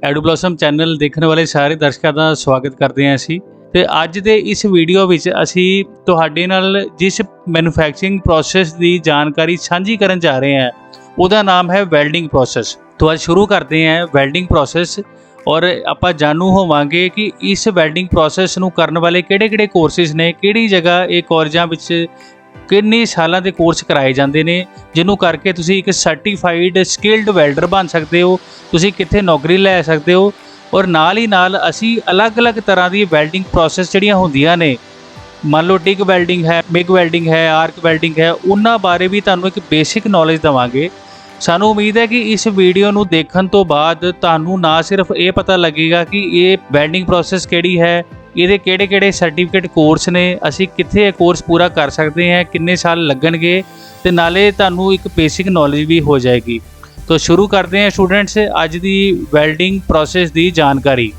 ਐਡੂਬਲॉसम channel ਦੇਖਣ ਵਾਲੇ ਸਾਰੇ ਦਰਸ਼ਕਾਂ ਦਾ ਸਵਾਗਤ ਕਰਦੇ ਹਾਂ ਅਸੀਂ। ਤੇ ਅੱਜ ਦੇ ਇਸ ਵੀਡੀਓ ਵਿੱਚ ਅਸੀਂ ਤੁਹਾਡੇ ਨਾਲ ਜਿਸ ਮੈਨੂਫੈਕਚਰਿੰਗ ਪ੍ਰੋਸੈਸ ਦੀ ਜਾਣਕਾਰੀ ਸਾਂਝੀ ਕਰਨ ਜਾ ਰਹੇ ਹਾਂ ਉਹਦਾ ਨਾਮ ਹੈ ਵੈਲਡਿੰਗ ਪ੍ਰੋਸੈਸ। तो आज शुरू करते हैं वैल्डिंग प्रोसैस और ਆਪਾਂ ਜਾਣੂ ਹੋਵਾਂਗੇ ਕਿ ਇਸ ਵੈਲਡਿੰਗ ਪ੍ਰੋਸੈਸ ਨੂੰ ਕਰਨ ਵਾਲੇ ਕਿਹੜੇ-ਕਿਹੜੇ ਕੋਰਸਿਸ ਨੇ, ਕਿਹੜੀ ਜਗ੍ਹਾ ਇਹ ਕਾਲਜਾਂ ਵਿੱਚ ਕਿੰਨੇ ਸਾਲਾਂ ਦੇ ਕੋਰਸ ਕਰਾਏ ਜਾਂਦੇ ਨੇ, ਜਿਹਨੂੰ ਕਰਕੇ ਤੁਸੀਂ ਇੱਕ ਸਰਟੀਫਾਈਡ ਸਕਿਲਡ ਵੈਲਡਰ ਬਣ ਸਕਦੇ ਹੋ, ਤੁਸੀਂ ਕਿੱਥੇ ਨੌਕਰੀ ਲੈ ਸਕਦੇ ਹੋ। ਔਰ ਨਾਲ ਹੀ ਨਾਲ ਅਸੀਂ ਅਲੱਗ-ਅਲੱਗ ਤਰ੍ਹਾਂ ਦੀ ਵੈਲਡਿੰਗ ਪ੍ਰੋਸੈਸ ਜਿਹੜੀਆਂ ਹੁੰਦੀਆਂ ਨੇ, ਮੰਨ ਲਓ ਟਿਗ ਵੈਲਡਿੰਗ ਹੈ, ਮਿਗ ਵੈਲਡਿੰਗ ਹੈ, ਆਰਕ ਵੈਲਡਿੰਗ ਹੈ, ਉਹਨਾਂ ਬਾਰੇ ਵੀ ਤੁਹਾਨੂੰ ਇੱਕ ਬੇਸਿਕ ਨੌਲੇਜ ਦੇਵਾਂਗੇ। ਸਾਨੂੰ ਉਮੀਦ है कि इस वीडियो ਨੂੰ ਦੇਖਣ ਤੋਂ ਬਾਅਦ ਤੁਹਾਨੂੰ ਨਾ ਸਿਰਫ ਇਹ ਪਤਾ ਲੱਗੇਗਾ ਕਿ ਇਹ ਵੈਲਡਿੰਗ ਪ੍ਰੋਸੈਸ ਕਿਹੜੀ ਹੈ, ਇਹਦੇ ਕਿਹੜੇ-ਕਿਹੜੇ ਸਰਟੀਫਿਕੇਟ ਕੋਰਸ ਨੇ, ਅਸੀਂ ਕਿੱਥੇ ਇਹ ਕੋਰਸ ਪੂਰਾ ਕਰ ਸਕਦੇ ਹਾਂ, ਕਿੰਨੇ ਸਾਲ ਲੱਗਣਗੇ, ਤੇ ਨਾਲੇ ਤੁਹਾਨੂੰ ਇੱਕ ਬੇਸਿਕ ਨੌਲੇਜ ਵੀ ਹੋ ਜਾਏਗੀ। तो शुरू करते हैं स्टूडेंट्स ਅੱਜ ਦੀ ਵੈਲਡਿੰਗ ਪ੍ਰੋਸੈਸ ਦੀ ਜਾਣਕਾਰੀ।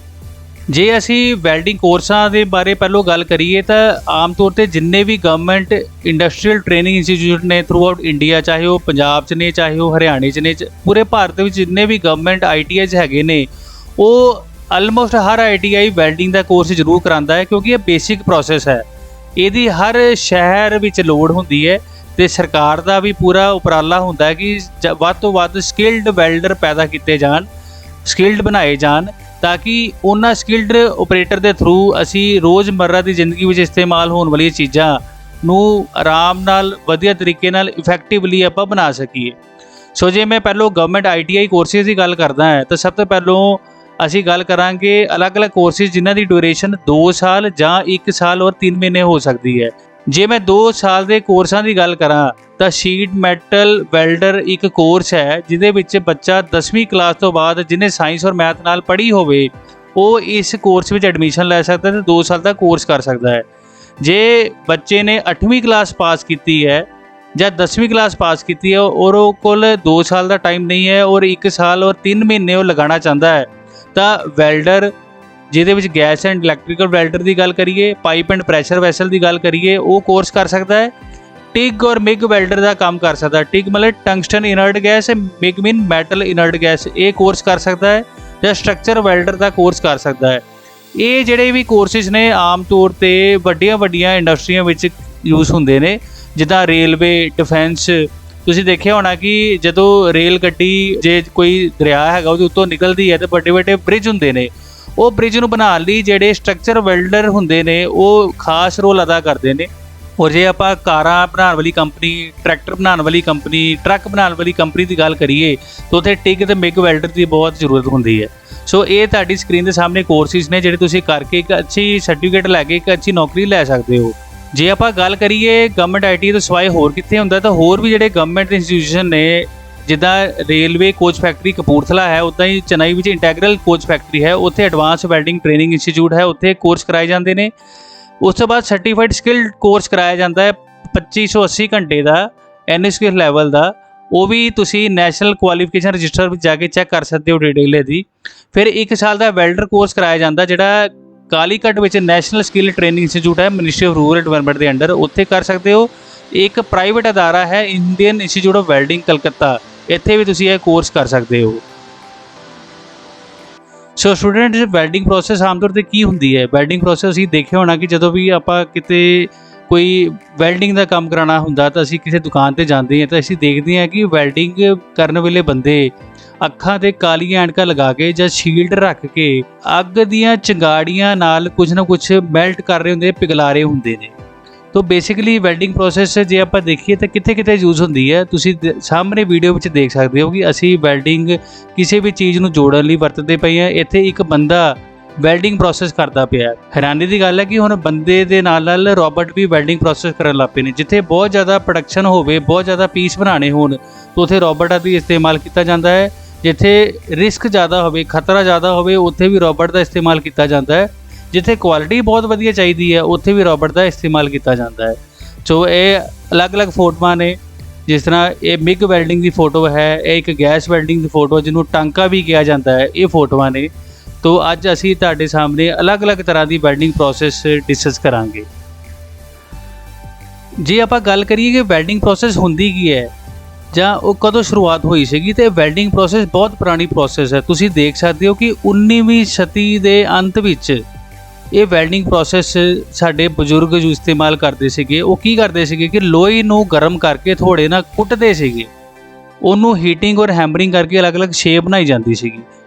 ਜੇ ਅਸੀਂ ਵੈਲਡਿੰਗ ਕੋਰਸਾਂ ਦੇ ਬਾਰੇ ਪਹਿਲਾਂ ਗੱਲ ਕਰੀਏ ਤਾਂ ਆਮ ਤੌਰ ਤੇ ਜਿੰਨੇ ਵੀ ਗਵਰਨਮੈਂਟ ਇੰਡਸਟਰੀਅਲ ਟ੍ਰੇਨਿੰਗ ਇੰਸਟੀਚਿਊਟ ਨੇ ਥਰੂ ਆਊਟ ਇੰਡੀਆ, ਚਾਹੇ ਉਹ ਪੰਜਾਬ 'ਚ ਨੇ, ਚਾਹੇ ਉਹ ਹਰਿਆਣੇ 'ਚ ਨੇ, ਪੂਰੇ ਭਾਰਤ ਵਿੱਚ ਜਿੰਨੇ ਵੀ ਗਵਰਨਮੈਂਟ ITIs ਹੈਗੇ ਨੇ, ਉਹ ਆਲਮੋਸਟ ਹਰ ITI ਵੈਲਡਿੰਗ ਦਾ ਕੋਰਸ ਜ਼ਰੂਰ ਕਰਾਉਂਦਾ ਹੈ, ਕਿਉਂਕਿ ਇਹ ਬੇਸਿਕ ਪ੍ਰੋਸੈਸ ਹੈ। ਇਹਦੀ ਹਰ ਸ਼ਹਿਰ ਵਿੱਚ ਲੋੜ ਹੁੰਦੀ ਹੈ ਤੇ ਸਰਕਾਰ ਦਾ ਵੀ ਪੂਰਾ ਉਪਰਾਲਾ ਹੁੰਦਾ ਹੈ ਕਿ ਵੱਧ ਤੋਂ ਵੱਧ ਸਕਿਲਡ ਵੈਲਡਰ ਪੈਦਾ ਕੀਤੇ ਜਾਣ, ਸਕਿਲਡ ਬਣਾਏ ਜਾਣ, ਤਾਂ ਕਿ ਉਹਨਾਂ ਸਕਿਲਡ ਆਪਰੇਟਰ ਦੇ ਥਰੂ ਅਸੀਂ ਰੋਜ਼ਮर्रा ਦੀ ਜ਼ਿੰਦਗੀ ਵਿੱਚ ਇਸਤੇਮਾਲ ਹੋਣ ਵਾਲੀਆਂ ਚੀਜ਼ਾਂ ਨੂੰ ਆਰਾਮ ਨਾਲ ਵਧੀਆ ਤਰੀਕੇ ਨਾਲ ਇਫੈਕਟਿਵਲੀ ਆਪਾਂ ਬਣਾ ਸਕੀਏ। ਸੋ ਜੇ ਮੈਂ ਪਹਿਲਾਂ ਗਵਰਨਮੈਂਟ ITI ਕੋਰਸਿਸ ਦੀ ਗੱਲ ਕਰਦਾ ਹਾਂ ਤਾਂ ਸਭ ਤੋਂ ਪਹਿਲਾਂ ਅਸੀਂ ਗੱਲ ਕਰਾਂਗੇ ਅਲੱਗ-ਅਲੱਗ ਕੋਰਸਿਸ ਜਿਨ੍ਹਾਂ ਦੀ ਡਿਊਰੇਸ਼ਨ 2 ਸਾਲ ਜਾਂ 1 ਸਾਲ ਔਰ 3 ਮਹੀਨੇ ਹੋ ਸਕਦੀ ਹੈ। ਜੇ ਮੈਂ 2 ਸਾਲ ਦੇ ਕੋਰਸਾਂ ਦੀ ਗੱਲ ਕਰਾਂ ਤਾਂ ਸ਼ੀਟ ਮੈਟਲ ਵੈਲਡਰ ਇੱਕ ਕੋਰਸ ਹੈ ਜਿਹਦੇ ਵਿੱਚ ਬੱਚਾ 10ਵੀਂ ਕਲਾਸ ਤੋਂ ਬਾਅਦ ਜਿਹਨੇ ਸਾਇੰਸ ਔਰ ਮੈਥ ਨਾਲ ਪੜ੍ਹੀ ਹੋਵੇ ਉਹ ਇਸ ਕੋਰਸ ਵਿੱਚ ਐਡਮਿਸ਼ਨ ਲੈ ਸਕਦਾ ਤੇ 2 ਸਾਲ ਦਾ ਕੋਰਸ ਕਰ ਸਕਦਾ ਹੈ। ਜੇ ਬੱਚੇ ਨੇ 8ਵੀਂ ਕਲਾਸ ਪਾਸ ਕੀਤੀ ਹੈ ਜਾਂ 10ਵੀਂ ਕਲਾਸ ਪਾਸ ਕੀਤੀ ਹੈ ਔਰ ਉਹ ਕੋਲ 2 ਸਾਲ ਦਾ ਟਾਈਮ ਨਹੀਂ ਹੈ ਔਰ 1 ਸਾਲ ਔਰ 3 ਮਹੀਨੇ ਉਹ ਲਗਾਉਣਾ ਚਾਹੁੰਦਾ ਹੈ ਤਾਂ ਵੈਲਡਰ, ਜਿਹਦੇ ਵਿੱਚ ਗੈਸ ਐਂਡ ਇਲੈਕਟ੍ਰੀਕਲ ਵੈਲਡਰ ਦੀ ਗੱਲ ਕਰੀਏ, ਪਾਈਪ ਐਂਡ ਪ੍ਰੈਸ਼ਰ ਵੈਸਲ ਦੀ ਗੱਲ ਕਰੀਏ, ਉਹ ਕੋਰਸ ਕਰ ਸਕਦਾ ਹੈ। ਟਿਗ ਔਰ ਮਿਗ ਵੈਲਡਰ ਦਾ ਕੰਮ ਕਰ ਸਕਦਾ। ਟਿਗ ਮਤਲਬ ਟੰਗਸਟਨ ਇਨਰਟ ਗੈਸ, ਮਿਗ ਮੀਨ ਮੈਟਲ ਇਨਰਟ ਗੈਸ, ਇਹ ਕੋਰਸ ਕਰ ਸਕਦਾ ਹੈ ਜਾਂ ਸਟਰਕਚਰ ਵੈਲਡਰ ਦਾ ਕੋਰਸ ਕਰ ਸਕਦਾ ਹੈ। ਇਹ ਜਿਹੜੇ ਵੀ ਕੋਰਸਿਸ ਨੇ ਆਮ ਤੌਰ ਤੇ ਵੱਡੀਆਂ ਇੰਡਸਟਰੀਆਂ ਵਿੱਚ ਯੂਜ਼ ਹੁੰਦੇ ਨੇ, ਜਿੱਦਾਂ ਰੇਲਵੇ, ਡਿਫੈਂਸ। ਤੁਸੀਂ ਦੇਖਿਆ ਹੋਣਾ ਕਿ ਜਦੋਂ ਰੇਲ ਗੱਡੀ ਜੇ ਕੋਈ ਦਰਿਆ ਹੈਗਾ ਉਹਦੇ ਉੱਤੋਂ ਨਿਕਲਦੀ ਹੈ ਤਾਂ ਵੱਡੇ ਬ੍ਰਿਜ ਹੁੰਦੇ ਨੇ, ਉਹ ਬ੍ਰਿਜ ਨੂੰ ਬਣਾਉਣ ਲਈ ਜਿਹੜੇ ਸਟਰਕਚਰ ਵੈਲਡਰ ਹੁੰਦੇ ਨੇ ਉਹ ਖਾਸ ਰੋਲ ਅਦਾ ਕਰਦੇ ਨੇ। ਔਰ ਜੇ ਆਪਾਂ ਕਾਰਾਂ ਬਣਾਉਣ ਵਾਲੀ ਕੰਪਨੀ, ਟਰੈਕਟਰ ਬਣਾਉਣ ਵਾਲੀ ਕੰਪਨੀ, ਟਰੱਕ ਬਣਾਉਣ ਵਾਲੀ ਕੰਪਨੀ ਦੀ ਗੱਲ ਕਰੀਏ ਤਾਂ ਉੱਥੇ ਟਿਗ ਤੇ ਮਿਗ ਵੈਲਡਰ ਦੀ ਬਹੁਤ ਜ਼ਰੂਰਤ ਹੁੰਦੀ ਹੈ। ਸੋ ਇਹ ਤੁਹਾਡੀ ਸਕਰੀਨ ਦੇ ਸਾਹਮਣੇ ਕੋਰਸਿਸ ਨੇ ਜਿਹੜੇ ਤੁਸੀਂ ਕਰਕੇ ਇੱਕ ਅੱਛੀ ਸਰਟੀਫਿਕੇਟ ਲੈ ਕੇ ਇੱਕ ਅੱਛੀ ਨੌਕਰੀ ਲੈ ਸਕਦੇ ਹੋ। ਜੇ ਆਪਾਂ ਗੱਲ ਕਰੀਏ ਗਵਰਨਮੈਂਟ ITI ਤੋਂ ਸਿਵਾਏ ਹੋਰ ਕਿੱਥੇ ਹੁੰਦਾ ਤਾਂ ਹੋਰ ਵੀ ਜਿਹੜੇ ਗਵਰਨਮੈਂਟ ਇੰਸਟੀਟਿਊਸ਼ਨ ਨੇ, ਜਿੱਦਾਂ ਰੇਲਵੇ ਕੋਚ ਫੈਕਟਰੀ ਕਪੂਰਥਲਾ ਹੈ, ਉੱਦਾਂ ਹੀ ਚੇਨਈ ਵਿੱਚ ਇੰਟੈਗਰਲ ਕੋਚ ਫੈਕਟਰੀ ਹੈ, ਉੱਥੇ ਐਡਵਾਂਸ ਵੈਲਡਿੰਗ ਟ੍ਰੇਨਿੰਗ ਇੰਸਟੀਚਿਊਟ ਹੈ, ਉੱਥੇ ਕੋਰਸ ਕਰਾਏ ਜਾਂਦੇ ਨੇ। ਉਸ ਤੋਂ ਬਾਅਦ ਸਰਟੀਫਾਈਡ ਸਕਿਲਡ ਕੋਰਸ ਕਰਾਇਆ ਜਾਂਦਾ ਹੈ 2580 ਘੰਟੇ ਦਾ NSQ ਲੈਵਲ ਦਾ, ਉਹ ਵੀ ਤੁਸੀਂ ਨੈਸ਼ਨਲ ਕੁਆਲੀਫਿਕੇਸ਼ਨ ਰਜਿਸਟਰ ਵਿੱਚ ਜਾ ਕੇ ਚੈੱਕ ਕਰ ਸਕਦੇ ਹੋ ਡਿਟੇਲ ਇਹਦੀ। ਫਿਰ 1 ਸਾਲ ਦਾ ਵੈਲਡਰ ਕੋਰਸ ਕਰਾਇਆ ਜਾਂਦਾ ਜਿਹੜਾ ਕਾਲੀਕਟ ਵਿੱਚ ਨੈਸ਼ਨਲ ਸਕਿੱਲ ਟ੍ਰੇਨਿੰਗ ਇੰਸਟੀਚਿਊਟ ਹੈ, ਮਿਨਿਸਟਰੀ ਆਫ ਰੂਰਲ ਡਿਵੈਲਪਮੈਂਟ ਦੇ ਅੰਡਰ, ਉੱਥੇ ਕਰ ਸਕਦੇ ਹੋ। ਇੱਕ ਪ੍ਰਾਈਵੇਟ ਅਦਾਰਾ ਹੈ Indian institute of welding Calcutta, ਇੱਥੇ ਵੀ ਤੁਸੀਂ ਇਹ ਕੋਰਸ ਕਰ ਸਕਦੇ ਹੋ। ਸੋ ਸਟੂਡੈਂਟਸ, ਵੈਲਡਿੰਗ ਪ੍ਰੋਸੈਸ ਆਮ ਤੌਰ 'ਤੇ ਕੀ ਹੁੰਦੀ ਹੈ? ਵੈਲਡਿੰਗ ਪ੍ਰੋਸੈਸ ਅਸੀਂ ਦੇਖਿਆ ਹੋਣਾ ਕਿ ਜਦੋਂ ਵੀ ਆਪਾਂ ਕਿਤੇ ਕੋਈ ਵੈਲਡਿੰਗ ਦਾ ਕੰਮ ਕਰਾਉਣਾ ਹੁੰਦਾ ਤਾਂ ਅਸੀਂ ਕਿਸੇ ਦੁਕਾਨ 'ਤੇ ਜਾਂਦੇ ਹਾਂ ਤਾਂ ਅਸੀਂ ਦੇਖਦੇ ਹਾਂ ਕਿ ਵੈਲਡਿੰਗ ਕਰਨ ਵੇਲੇ ਬੰਦੇ ਅੱਖਾਂ 'ਤੇ ਕਾਲੀਆਂ ਐਨਕਾਂ ਲਗਾ ਕੇ ਜਾਂ ਸ਼ੀਲਡ ਰੱਖ ਕੇ ਅੱਗ ਦੀਆਂ ਚਿੰਗਾੜੀਆਂ ਨਾਲ ਕੁਝ ਨਾ ਕੁਝ ਮੈਲਟ ਕਰ ਰਹੇ ਹੁੰਦੇ, ਪਿਘਲਾ ਰਹੇ ਹੁੰਦੇ ਨੇ। तो बेसिकली वैल्डिंग प्रोसैस जे आप देखिए तो कित्थे यूज़ होंदी है, तुसी सामने वीडियो में देख सकते हो कि असी वैल्डिंग किसी भी चीज़ नूं जोड़न लई वरतदे पए हैं। इत्थे एक बंदा वैल्डिंग प्रोसैस करता पिया। हैरानी की गल है कि हुण बंदे दे नाल रोबोट भी वैल्डिंग प्रोसैस करन लग पे ने। जिथे बहुत ज़्यादा प्रोडक्शन होवे, बहुत ज़्यादा पीस बनाने होण तो उत्थे रोबोट दा इस्तेमाल किया जाता है। जिथे रिस्क ज़्यादा होवे, खतरा ज़्यादा होवे, उत्थे भी रोबोट का इस्तेमाल किया जाता है। जिथे क्वालिटी बहुत वधिया चाहिए है उत्थे भी रोबोट का इस्तेमाल किया जाता है। सो ये अलग अलग फोटोआं ने, जिस तरह ये मिग वैल्डिंग की फोटो है, एक गैस वैल्डिंग की फोटो जिन्हों टांका भी कहा जाता है, ये फोटोआं ने। तो अज असी तुहाडे सामने अलग अलग तरह की वैल्डिंग प्रोसैस डिस्कस करांगे। जे आपां गल करिए कि वैल्डिंग प्रोसैस हुंदी की है ਜਾਂ ਉਹ ਕਦੋਂ ਸ਼ੁਰੂਆਤ ਹੋਈ ਸੀਗੀ। ਤੇ ਵੈਲਡਿੰਗ ਪ੍ਰੋਸੈਸ ਬਹੁਤ ਪੁਰਾਣੀ ਪ੍ਰੋਸੈਸ ਹੈ। ਤੁਸੀਂ ਦੇਖ ਸਕਦੇ ਹੋ ਕਿ 19ਵੀਂ ਸਦੀ ਦੇ ਅੰਤ ਵਿੱਚ ਇਹ ਵੈਲਡਿੰਗ ਪ੍ਰੋਸੈਸ ਸਾਡੇ ਬਜ਼ੁਰਗ ਜੋ ਇਸਤੇਮਾਲ ਕਰਦੇ ਸੀਗੇ, ਉਹ ਕੀ ਕਰਦੇ ਸੀਗੇ ਕਿ ਲੋਹੇ ਨੂੰ ਗਰਮ ਕਰਕੇ ਥੋੜੇ ਨਾਲ ਕੁੱਟਦੇ ਸੀਗੇ, ਉਹਨੂੰ ਹੀਟਿੰਗ ਔਰ ਹੈਮਰਿੰਗ ਕਰਕੇ ਅਲੱਗ-ਅਲੱਗ ਸ਼ੇਪ ਬਣਾਈ ਜਾਂਦੀ ਸੀਗੀ।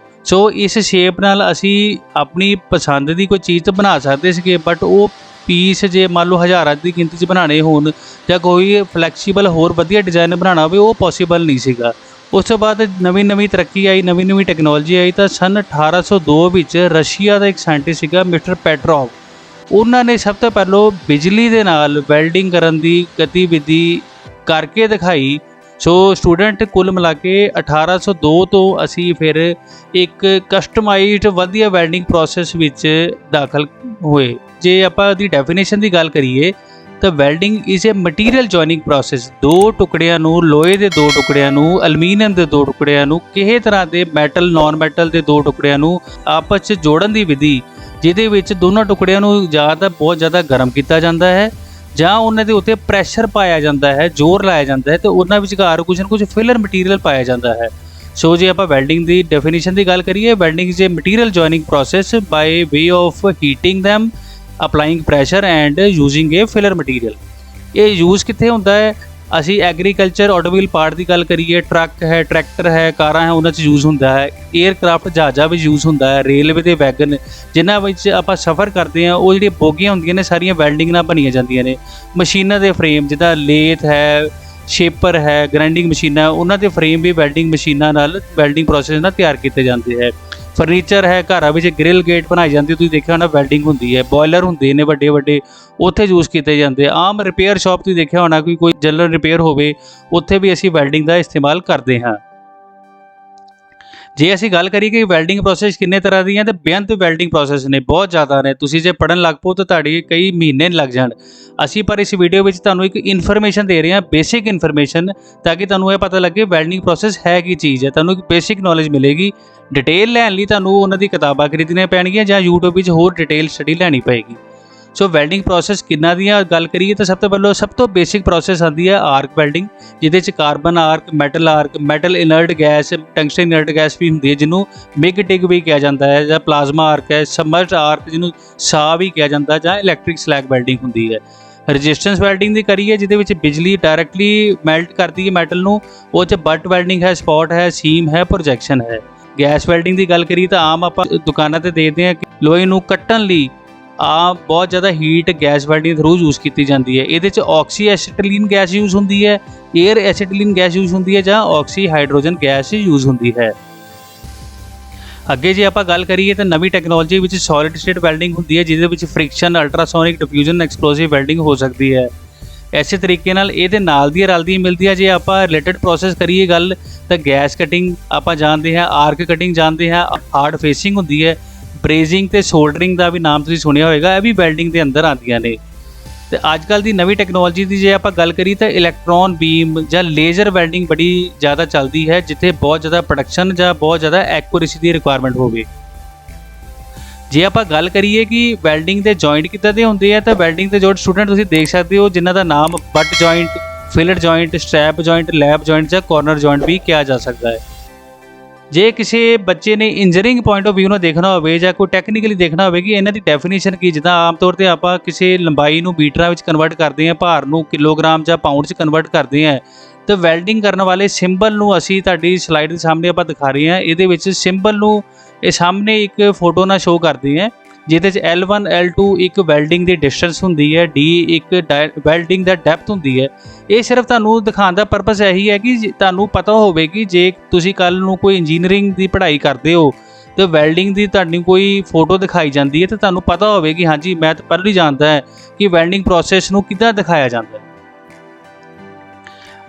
ਸੋ ਇਸ ਸ਼ੇਪ ਨਾਲ ਅਸੀਂ ਆਪਣੀ ਪਸੰਦ ਦੀ ਕੋਈ ਚੀਜ਼ ਤਾਂ ਬਣਾ ਸਕਦੇ ਸੀਗੇ, ਬਟ ਉਹ ਪੀਸ ਜੇ ਮੰਨ ਲਓ ਹਜ਼ਾਰਾਂ ਦੀ ਗਿਣਤੀ 'ਚ ਬਣਾਉਣੇ ਹੋਣ ਜਾਂ ਕੋਈ ਫਲੈਕਸੀਬਲ ਹੋਰ ਵਧੀਆ ਡਿਜ਼ਾਈਨ ਬਣਾਉਣਾ ਹੋਵੇ, ਉਹ ਪੋਸੀਬਲ ਨਹੀਂ ਸੀਗਾ। ਉਸ ਤੋਂ ਬਾਅਦ ਨਵੀਂ ਟਰੱਕੀ ਆਈ, ਨਵੀਂ ਟੈਕਨੋਲੋਜੀ ਆਈ। ਤਾਂ ਸਨ 1802 ਵਿੱਚ ਰਸ਼ੀਆ ਦਾ ਇੱਕ ਸਾਇੰਟਿਸਟ ਸੀਗਾ ਮਿਸਟਰ ਪੈਟਰੋਵ, ਉਹਨਾਂ ਨੇ ਸਭ ਤੋਂ ਪਹਿਲਾਂ ਬਿਜਲੀ ਦੇ ਨਾਲ ਵੈਲਡਿੰਗ ਕਰਨ ਦੀ ਗਤੀਵਿਧੀ ਕਰਕੇ ਦਿਖਾਈ। ਸੋ ਸਟੂਡੈਂਟ ਕੁੱਲ ਮਿਲਾ ਕੇ 1802 ਤੋਂ ਅਸੀਂ ਫਿਰ ਇੱਕ ਕਸਟਮਾਈਜ਼ਡ ਵਧੀਆ ਵੈਲਡਿੰਗ ਪ੍ਰੋਸੈਸ ਵਿੱਚ ਦਾਖਲ ਹੋਏ। ਜੇ ਆਪਾਂ ਉਹਦੀ ਡੈਫੀਨੇਸ਼ਨ ਦੀ ਗੱਲ ਕਰੀਏ ਤਾਂ welding is a material joining process. ਦੋ ਟੁਕੜਿਆਂ ਨੂੰ, ਲੋਹੇ ਦੇ ਦੋ ਟੁਕੜਿਆਂ ਨੂੰ, ਐਲੂਮੀਨੀਅਮ ਦੇ ਦੋ ਟੁਕੜਿਆਂ ਨੂੰ, ਕਿਸੇ ਤਰ੍ਹਾਂ ਦੇ ਮੈਟਲ ਨਾਨ ਮੈਟਲ ਦੇ ਦੋ ਟੁਕੜਿਆਂ ਨੂੰ ਆਪਸ 'ਚ ਜੋੜਨ ਦੀ ਵਿਧੀ, ਜਿਹਦੇ ਵਿੱਚ ਦੋਨਾਂ ਟੁਕੜਿਆਂ ਨੂੰ ਜਾਂ ਤਾਂ ਬਹੁਤ ਜ਼ਿਆਦਾ ਗਰਮ ਕੀਤਾ ਜਾਂਦਾ ਹੈ ਜਾਂ ਉਹਨਾਂ ਦੇ ਉੱਤੇ ਪ੍ਰੈਸ਼ਰ ਪਾਇਆ ਜਾਂਦਾ ਹੈ, ਜ਼ੋਰ ਲਾਇਆ ਜਾਂਦਾ ਹੈ, ਤੇ ਉਹਨਾਂ ਵਿਚਕਾਰ ਕੁਝ ਨਾ ਕੁਝ ਫਿਲਰ ਮਟੀਰੀਅਲ ਪਾਇਆ ਜਾਂਦਾ ਹੈ। ਸੋ ਜੇ ਆਪਾਂ ਵੈਲਡਿੰਗ ਦੀ ਡੈਫੀਨੇਸ਼ਨ ਦੀ ਗੱਲ ਕਰੀਏ, welding is a material joining process by way of heating them, applying pressure and using a filler material. ਇਹ ਯੂਜ਼ ਕਿੱਥੇ ਹੁੰਦਾ ਹੈ? ਅਸੀਂ ਐਗਰੀਕਲਚਰ ਆਟੋਮੋਬਾਈਲ ਪਾਰਟ ਦੀ ਗੱਲ ਕਰੀਏ, ਟਰੱਕ ਹੈ, ਟਰੈਕਟਰ ਹੈ, ਕਾਰਾਂ ਹੈ, ਉਹਨਾਂ 'ਚ ਯੂਜ਼ ਹੁੰਦਾ ਹੈ। ਏਅਰਕ੍ਰਾਫਟ ਜਹਾਜ਼ਾਂ ਵਿੱਚ ਯੂਜ਼ ਹੁੰਦਾ ਹੈ। ਰੇਲਵੇ ਦੇ ਵੈਗਨ ਜਿਨ੍ਹਾਂ ਵਿੱਚ ਆਪਾਂ ਸਫ਼ਰ ਕਰਦੇ ਹਾਂ, ਉਹ ਜਿਹੜੀਆਂ ਬੋਗੀਆਂ ਹੁੰਦੀਆਂ ਨੇ ਸਾਰੀਆਂ ਵੈਲਡਿੰਗ ਨਾਲ ਬਣੀਆਂ ਜਾਂਦੀਆਂ ਨੇ। ਮਸ਼ੀਨਾਂ ਦੇ ਫਰੇਮ ਜਿੱਦਾਂ ਲੇਥ ਹੈ, ਸ਼ੇਪਰ ਹੈ, ਗ੍ਰਾਈਂਡਿੰਗ ਮਸ਼ੀਨਾਂ, ਉਹਨਾਂ ਦੇ ਫਰੇਮ ਵੀ ਵੈਲਡਿੰਗ ਮਸ਼ੀਨਾਂ ਨਾਲ, ਵੈਲਡਿੰਗ ਪ੍ਰੋਸੈਸ ਨਾਲ ਤਿਆਰ ਕੀਤੇ ਜਾਂਦੇ ਹੈ। ਫਰਨੀਚਰ ਹੈ, ਘਰਾਂ ਵਿੱਚ ਗ੍ਰਿਲ ਗੇਟ ਬਣਾਏ ਜਾਂਦੇ, ਤੁਸੀਂ ਦੇਖਿਆ ਹੋਣਾ ਵੈਲਡਿੰਗ ਹੁੰਦੀ ਹੈ। ਬੋਇਲਰ ਹੁੰਦੇ ਨੇ ਵੱਡੇ, ਉੱਥੇ ਯੂਜ਼ ਕੀਤੇ ਜਾਂਦੇ। ਆਮ ਰਿਪੇਅਰ ਸ਼ਾਪ ਤੁਸੀਂ ਦੇਖਿਆ ਹੋਣਾ ਕੋਈ ਜਨਰਲ ਰਿਪੇਅਰ ਹੋਵੇ, ਉੱਥੇ ਵੀ ਅਸੀਂ ਵੈਲਡਿੰਗ ਦਾ ਇਸਤੇਮਾਲ ਕਰਦੇ ਹਾਂ। ਜੇ ਅਸੀਂ ਗੱਲ ਕਰੀਏ ਕਿ ਵੈਲਡਿੰਗ ਪ੍ਰੋਸੈਸ ਕਿੰਨੇ ਤਰ੍ਹਾਂ ਦੀਆਂ, ਤਾਂ ਬੇਅੰਤ ਵੈਲਡਿੰਗ ਪ੍ਰੋਸੈਸ ਨੇ, ਬਹੁਤ ਜ਼ਿਆਦਾ ਨੇ। ਤੁਸੀਂ ਜੇ ਪੜ੍ਹਨ ਲੱਗ ਪਓ ਤਾਂ ਤੁਹਾਡੇ ਕਈ ਮਹੀਨੇ ਲੱਗ ਜਾਣ। ਅਸੀਂ ਪਰ ਇਸ ਵੀਡੀਓ ਵਿੱਚ ਤੁਹਾਨੂੰ ਇੱਕ ਇਨਫੋਰਮੇਸ਼ਨ ਦੇ ਰਹੇ ਹਾਂ, ਬੇਸਿਕ ਇਨਫੋਰਮੇਸ਼ਨ, ਤਾਂ ਕਿ ਤੁਹਾਨੂੰ ਇਹ ਪਤਾ ਲੱਗੇ ਵੈਲਡਿੰਗ ਪ੍ਰੋਸੈਸ ਹੈ ਕੀ ਚੀਜ਼ ਹੈ। ਤੁਹਾਨੂੰ ਇੱਕ ਬੇਸਿਕ ਨੌਲੇਜ ਮਿਲੇਗੀ। ਡਿਟੇਲ ਲੈਣ ਲਈ ਤੁਹਾਨੂੰ ਉਹਨਾਂ ਦੀ ਕਿਤਾਬਾਂ ਖਰੀਦਣੀਆਂ ਪੈਣਗੀਆਂ ਜਾਂ YouTube ਵਿੱਚ ਹੋਰ ਡਿਟੇਲ ਸਟੱਡੀ ਲੈਣੀ ਪਏਗੀ। ਸੋ ਵੈਲਡਿੰਗ ਪ੍ਰੋਸੈਸ ਕਿੰਨਾ ਦੀਆਂ ਗੱਲ ਕਰੀਏ ਤਾਂ ਸਭ ਤੋਂ ਬੇਸਿਕ ਪ੍ਰੋਸੈਸ ਆਉਂਦੀ ਹੈ ਆਰਕ ਵੈਲਡਿੰਗ, ਜਿਹਦੇ 'ਚ ਕਾਰਬਨ ਆਰਕ, metal inert gas, tungsten ਇਨਰਟ gas ਵੀ ਹੁੰਦੀ ਹੈ, ਜਿਹਨੂੰ ਮਿਗ ਟਿਗ ਵੀ ਕਿਹਾ ਜਾਂਦਾ ਹੈ, ਜਾਂ ਪਲਾਜ਼ਮਾ ਆਰਕ ਹੈ, ਸਬਮਰਜਡ ਆਰਕ ਜਿਹਨੂੰ ਸਾਹ ਵੀ ਕਿਹਾ ਜਾਂਦਾ, ਜਾਂ ਇਲੈਕਟ੍ਰਿਕ ਸਲੈਗ ਵੈਲਡਿੰਗ ਹੁੰਦੀ ਹੈ। ਰੈਜ਼ਿਸਟੈਂਸ ਵੈਲਡਿੰਗ ਦੀ ਕਰੀਏ, ਜਿਹਦੇ ਵਿੱਚ ਬਿਜਲੀ ਡਾਇਰੈਕਟਲੀ ਮੈਲਟ ਕਰਦੀ ਹੈ ਮੈਟਲ ਨੂੰ, ਉਹ 'ਚ ਬਟ ਵੈਲਡਿੰਗ ਹੈ, ਸਪੌਟ ਹੈ, ਸੀਮ ਹੈ, ਪ੍ਰੋਜੈਕਸ਼ਨ ਹੈ। ਗੈਸ ਵੈਲਡਿੰਗ ਦੀ ਗੱਲ ਕਰੀਏ ਤਾਂ ਆਮ ਆਪਾਂ ਦੁਕਾਨਾਂ 'ਤੇ ਦੇਖਦੇ ਹਾਂ ਕਿ ਲੋਹੇ ਨੂੰ ਕੱਟਣ ਲਈ ਬਹੁਤ ਜ਼ਿਆਦਾ heat gas welding through use ਕੀਤੀ ਜਾਂਦੀ ਹੈ। ਇਹਦੇ 'ਚ ਆਕਸੀ ਐਸੀਟਿਲੀਨ ਗੈਸ ਯੂਜ਼ ਹੁੰਦੀ ਹੈ, ਏਅਰ ਐਸੀਟਿਲੀਨ ਗੈਸ ਯੂਜ਼ ਹੁੰਦੀ ਹੈ, ਜਾਂ ਆਕਸੀ ਹਾਈਡਰੋਜਨ ਗੈਸ ਯੂਜ਼ ਹੁੰਦੀ ਹੈ। ਅੱਗੇ ਜੇ ਆਪਾਂ ਗੱਲ ਕਰੀਏ ਤਾਂ ਨਵੀਂ ਟੈਕਨੋਲੋਜੀ ਵਿੱਚ ਸੋਲਿਡ ਸਟੇਟ ਵੈਲਡਿੰਗ ਹੁੰਦੀ ਹੈ, ਜਿਹਦੇ ਵਿੱਚ friction, ultrasonic diffusion, explosive welding ਹੋ ਸਕਦੀ ਹੈ। ਇਸੇ ਤਰੀਕੇ ਨਾਲ ਇਹਦੇ ਨਾਲ ਦੀ ਰਲਦੀ ਮਿਲਦੀ ਹੈ। ਜੇ ਆਪਾਂ ਰਿਲੇਟਡ ਪ੍ਰੋਸੈਸ ਕਰੀਏ ਗੱਲ, ਤਾਂ ਗੈਸ ਕਟਿੰਗ ਆਪਾਂ ਜਾਣਦੇ ਹਾਂ, ਆਰਕ ਕਟਿੰਗ ਜਾਣਦੇ ਹਾਂ, ਹਾਰਡ ਫੇਸਿੰਗ ਹੁੰਦੀ ਹੈ, ਬ੍ਰੇਜ਼ਿੰਗ ਤੇ ਸੋਲਡਰਿੰਗ ਦਾ ਵੀ ਨਾਮ ਤੁਸੀਂ ਸੁਣਿਆ ਹੋਵੇਗਾ, ਇਹ ਵੀ ਵੈਲਡਿੰਗ ਦੇ ਅੰਦਰ ਆਉਂਦੀਆਂ ਨੇ। ਤੇ ਅੱਜ ਕੱਲ੍ਹ ਦੀ ਨਵੀਂ ਟੈਕਨੋਲੋਜੀ ਦੀ ਜੇ ਆਪਾਂ ਗੱਲ ਕਰੀਏ ਤਾਂ ਇਲੈਕਟ੍ਰੋਨ ਬੀਮ ਜਾਂ ਲੇਜ਼ਰ ਵੈਲਡਿੰਗ ਬੜੀ ਜ਼ਿਆਦਾ ਚੱਲਦੀ ਹੈ, ਜਿੱਥੇ ਬਹੁਤ ਜ਼ਿਆਦਾ ਪ੍ਰੋਡਕਸ਼ਨ ਜਾਂ ਬਹੁਤ ਜ਼ਿਆਦਾ ਐਕੂਰੇਸੀ ਦੀ ਰਿਕੁਆਇਰਮੈਂਟ ਹੋਵੇ। ਜੇ ਆਪਾਂ ਗੱਲ ਕਰੀਏ ਕਿ ਵੈਲਡਿੰਗ ਦੇ ਜੁਆਇੰਟ ਕਿੱਦਾਂ ਦੇ ਹੁੰਦੇ ਆ, ਤਾਂ ਵੈਲਡਿੰਗ ਦੇ ਜੁਆਇੰਟ ਸਟੂਡੈਂਟ ਤੁਸੀਂ ਦੇਖ ਸਕਦੇ ਹੋ, ਜਿਨ੍ਹਾਂ ਦਾ ਨਾਮ but joint, filler joint, strap joint, lab joint ਜਾਂ ਕਾਰਨਰ ਜੁਆਇੰਟ ਵੀ ਕਿਹਾ ਜਾ ਸਕਦਾ ਹੈ। ਜੇ ਕਿਸੇ ਬੱਚੇ ਨੇ ਇੰਜੀਨੀਅਰਿੰਗ ਪੁਆਇੰਟ ਆਫ ਵਿਊ ਨਾਲ ਦੇਖਣਾ ਹੋਵੇ ਜਾਂ ਕੋਈ ਟੈਕਨੀਕਲੀ ਦੇਖਣਾ ਹੋਵੇ ਕਿ ਇਹਨਾਂ ਦੀ ਡੈਫੀਨੇਸ਼ਨ ਕੀ, ਜਿੱਦਾਂ ਆਮ ਤੌਰ 'ਤੇ ਆਪਾਂ ਕਿਸੇ ਲੰਬਾਈ ਨੂੰ ਮੀਟਰਾਂ ਵਿੱਚ ਕਨਵਰਟ ਕਰਦੇ ਹਾਂ, ਭਾਰ ਨੂੰ ਕਿਲੋਗ੍ਰਾਮ ਜਾਂ ਪਾਊਂਡ 'ਚ ਕਨਵਰਟ ਕਰਦੇ ਹਾਂ, ਤਾਂ ਵੈਲਡਿੰਗ ਕਰਨ ਵਾਲੇ ਸਿੰਬਲ ਨੂੰ ਅਸੀਂ ਤੁਹਾਡੀ ਸਲਾਈਡ ਦੇ ਸਾਹਮਣੇ ਆਪਾਂ ਦਿਖਾ ਰਹੇ ਹਾਂ। ਇਹਦੇ ਵਿੱਚ ਸਿੰਬਲ ਨੂੰ ਇਹ ਸਾਹਮਣੇ ਇੱਕ ਫੋਟੋ ਨਾਲ ਸ਼ੋਅ ਕਰਦੇ ਹਾਂ, ਜਿਹਦੇ 'ਚ L1 L2 ਇੱਕ ਵੈਲਡਿੰਗ ਦੀ ਡਿਸਟੈਂਸ ਹੁੰਦੀ ਹੈ, D ਇੱਕ ਵੈਲਡਿੰਗ ਦਾ ਡੈਪਥ ਹੁੰਦੀ ਹੈ। ਇਹ ਸਿਰਫ ਤੁਹਾਨੂੰ ਦਿਖਾਉਣ ਦਾ ਪਰਪਸ ਇਹੀ ਹੈ ਕਿ ਤੁਹਾਨੂੰ ਪਤਾ ਹੋਵੇ ਕਿ ਜੇ ਤੁਸੀਂ ਕੱਲ੍ਹ ਨੂੰ ਕੋਈ ਇੰਜੀਨੀਅਰਿੰਗ ਦੀ ਪੜ੍ਹਾਈ ਕਰਦੇ ਹੋ ਤੇ ਵੈਲਡਿੰਗ ਦੀ ਤੁਹਾਨੂੰ ਕੋਈ ਫੋਟੋ ਦਿਖਾਈ ਜਾਂਦੀ ਹੈ, ਤਾਂ ਤੁਹਾਨੂੰ ਪਤਾ ਹੋਵੇ ਕਿ ਹਾਂਜੀ ਮੈਂ ਤਾਂ ਪਹਿਲਾਂ ਹੀ ਜਾਣਦਾ ਹੈ ਕਿ ਵੈਲਡਿੰਗ ਪ੍ਰੋਸੈਸ ਨੂੰ ਕਿੱਦਾਂ ਦਿਖਾਇਆ ਜਾਂਦਾ ਹੈ।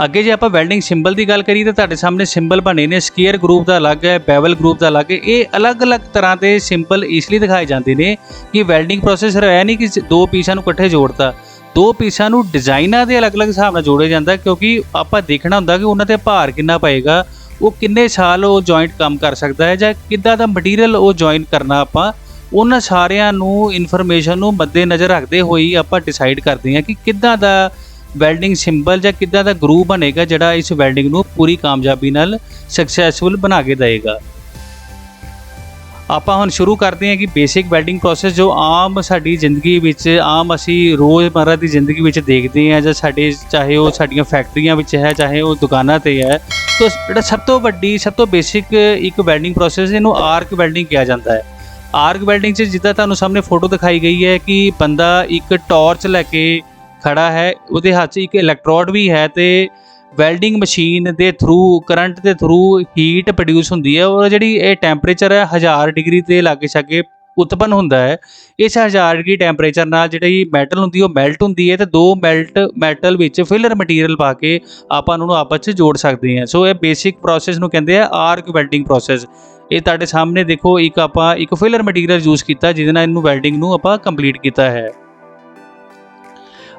ਅੱਗੇ ਜੇ ਆਪਾਂ ਵੈਲਡਿੰਗ ਸਿੰਬਲ ਦੀ ਗੱਲ ਕਰੀਏ ਤਾਂ ਤੁਹਾਡੇ ਸਾਹਮਣੇ ਸਿੰਬਲ ਬਣੇ ਨੇ, ਸਕੁਅਰ ਗਰੂਪ ਦਾ ਅਲੱਗ ਹੈ, ਬੈਵਲ ਗਰੂਪ ਦਾ ਅਲੱਗ ਹੈ। ਇਹ ਅਲੱਗ-ਅਲੱਗ ਤਰ੍ਹਾਂ ਦੇ ਸਿੰਬਲ ਇਸ ਲਈ ਦਿਖਾਏ ਜਾਂਦੇ ਨੇ ਕਿ ਵੈਲਡਿੰਗ ਪ੍ਰੋਸੈਸ ਹੈ ਨਹੀਂ ਕਿ ਦੋ ਪੀਸਾਂ ਨੂੰ ਇਕੱਠੇ ਜੋੜਤਾ, ਦੋ ਪੀਸਾਂ ਨੂੰ ਡਿਜ਼ਾਈਨਾਂ ਦੇ ਅਲੱਗ-ਅਲੱਗ ਹਿਸਾਬ ਨਾਲ ਜੋੜਿਆ ਜਾਂਦਾ, ਕਿਉਂਕਿ ਆਪਾਂ ਦੇਖਣਾ ਹੁੰਦਾ ਕਿ ਉਹਨਾਂ 'ਤੇ ਭਾਰ ਕਿੰਨਾ ਪਏਗਾ, ਉਹ ਕਿੰਨੇ ਸਾਲ ਉਹ ਜੁਆਇੰਟ ਕੰਮ ਕਰ ਸਕਦਾ ਹੈ, ਜਾਂ ਕਿੱਦਾਂ ਦਾ ਮਟੀਰੀਅਲ ਉਹ ਜੁਆਇਨ ਕਰਨਾ। ਆਪਾਂ ਉਹਨਾਂ ਸਾਰਿਆਂ ਨੂੰ ਇਨਫੋਰਮੇਸ਼ਨ ਨੂੰ ਮੱਦੇ ਨਜ਼ਰ ਰੱਖਦੇ ਹੋਏ ਆਪਾਂ ਡਿਸਾਈਡ ਕਰਦੇ ਹਾਂ ਕਿ ਕਿੱਦਾਂ ਦਾ ਵੈਲਡਿੰਗ ਸਿੰਬਲ ਜਾਂ ਕਿੱਦਾਂ ਦਾ ਗਰੂ ਬਣੇਗਾ ਜਿਹੜਾ ਇਸ ਵੈਲਡਿੰਗ ਨੂੰ ਪੂਰੀ ਕਾਮਯਾਬੀ ਨਾਲ ਸਕਸੈਸਫੁਲ ਬਣਾ ਕੇ ਦੇਵੇਗਾ। ਆਪਾਂ ਹੁਣ ਸ਼ੁਰੂ ਕਰਦੇ ਹਾਂ ਕਿ ਬੇਸਿਕ ਵੈਲਡਿੰਗ ਪ੍ਰੋਸੈਸ ਜੋ ਆਮ ਸਾਡੀ ਜ਼ਿੰਦਗੀ ਵਿੱਚ ਆਮ ਅਸੀਂ ਰੋਜ਼ਮर्रा ਦੀ ਜ਼ਿੰਦਗੀ ਵਿੱਚ ਦੇਖਦੇ ਹਾਂ, ਜਾਂ ਸਾਡੇ ਚਾਹੇ ਉਹ ਸਾਡੀਆਂ ਫੈਕਟਰੀਆਂ ਵਿੱਚ ਹੈ, ਚਾਹੇ ਉਹ ਦੁਕਾਨਾਂ ਤੇ ਹੈ। ਤਾਂ ਜਿਹੜਾ ਸਭ ਤੋਂ ਵੱਡੀ ਸਭ ਤੋਂ ਬੇਸਿਕ ਇੱਕ ਵੈਲਡਿੰਗ ਪ੍ਰੋਸੈਸ ਇਹਨੂੰ ਆਰਕ ਵੈਲਡਿੰਗ ਕਿਹਾ ਜਾਂਦਾ ਹੈ। ਆਰਕ ਵੈਲਡਿੰਗ 'ਚ ਜਿੱਦਾਂ ਤੁਹਾਨੂੰ ਸਾਹਮਣੇ ਫੋਟੋ ਦਿਖਾਈ ਗਈ ਹੈ ਕਿ ਬੰਦਾ ਇੱਕ ਟਾਰਚ ਲੈ ਕੇ ਖੜਾ ਹੈ, ਉਹਦੇ ਹੱਥ 'ਚ ਇੱਕ ਇਲੈਕਟ੍ਰੋਡ ਵੀ ਹੈ ਤੇ ਵੈਲਡਿੰਗ ਮਸ਼ੀਨ ਦੇ ਥਰੂ ਕਰੰਟ ਦੇ ਥਰੂ ਹੀਟ ਪ੍ਰੋਡਿਊਸ ਹੁੰਦੀ ਹੈ। ਔਰ ਜਿਹੜੀ ਇਹ ਟੈਂਪਰੇਚਰ ਹੈ 1000 ਡਿਗਰੀ ਦੇ ਲਾਗੇ ਛਾਗੇ ਉਤਪੰਨ ਹੁੰਦਾ ਹੈ। ਇਸ 1000 ਡਿਗਰੀ ਟੈਂਪਰੇਚਰ ਨਾਲ ਜਿਹੜੀ ਮੈਟਲ ਹੁੰਦੀ ਉਹ ਮੈਲਟ ਹੁੰਦੀ ਹੈ ਤੇ ਦੋ ਮੈਟਲ ਵਿੱਚ ਫਿਲਰ ਮਟੀਰੀਅਲ ਪਾ ਕੇ ਆਪਾਂ ਉਹਨੂੰ ਆਪਸ 'ਚ ਜੋੜ ਸਕਦੇ ਹਾਂ। ਸੋ ਇਹ ਬੇਸਿਕ ਪ੍ਰੋਸੈਸ ਨੂੰ ਕਹਿੰਦੇ ਆ ਆਰਕ ਵੈਲਡਿੰਗ ਪ੍ਰੋਸੈਸ। ਇਹ ਤੁਹਾਡੇ ਸਾਹਮਣੇ ਦੇਖੋ ਆਪਾਂ ਇੱਕ ਫਿਲਰ ਮਟੀਰੀਅਲ ਯੂਜ਼ ਕੀਤਾ ਜਿਹਦੇ ਨਾਲ ਇਹਨੂੰ ਵੈਲਡਿੰਗ ਨੂੰ ਆਪਾਂ ਕੰਪਲੀਟ ਕੀਤਾ ਹੈ।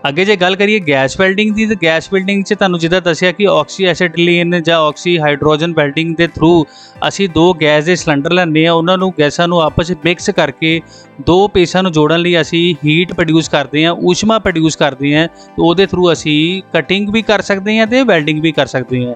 ਅੱਗੇ ਜੇ ਗੱਲ ਕਰੀਏ ਗੈਸ ਵੈਲਡਿੰਗ ਦੀ, ਤਾਂ ਗੈਸ ਵੈਲਡਿੰਗ 'ਚ ਤੁਹਾਨੂੰ ਜਿੱਦਾਂ ਦੱਸਿਆ ਕਿ ਆਕਸੀ ਐਸੀਟਿਲੀਨ ਜਾਂ ਆਕਸੀ ਹਾਈਡਰੋਜਨ ਵੈਲਡਿੰਗ ਦੇ ਥਰੂ ਅਸੀਂ ਦੋ ਗੈਸ ਦੇ ਸਿਲੰਡਰ ਲੈਂਦੇ ਹਾਂ, ਉਹਨਾਂ ਨੂੰ ਗੈਸਾਂ ਨੂੰ ਆਪਸ ਵਿੱਚ ਮਿਕਸ ਕਰਕੇ ਦੋ ਪੀਸਾਂ ਨੂੰ ਜੋੜਨ ਲਈ ਅਸੀਂ ਹੀਟ ਪ੍ਰੋਡਿਊਸ ਕਰਦੇ ਹਾਂ, ਊਸ਼ਮਾ ਪ੍ਰੋਡਿਊਸ ਕਰਦੇ ਹਾਂ। ਉਹਦੇ ਥਰੂ ਅਸੀਂ ਕਟਿੰਗ ਵੀ ਕਰ ਸਕਦੇ ਹਾਂ ਤੇ ਵੈਲਡਿੰਗ ਵੀ ਕਰ ਸਕਦੇ ਹਾਂ।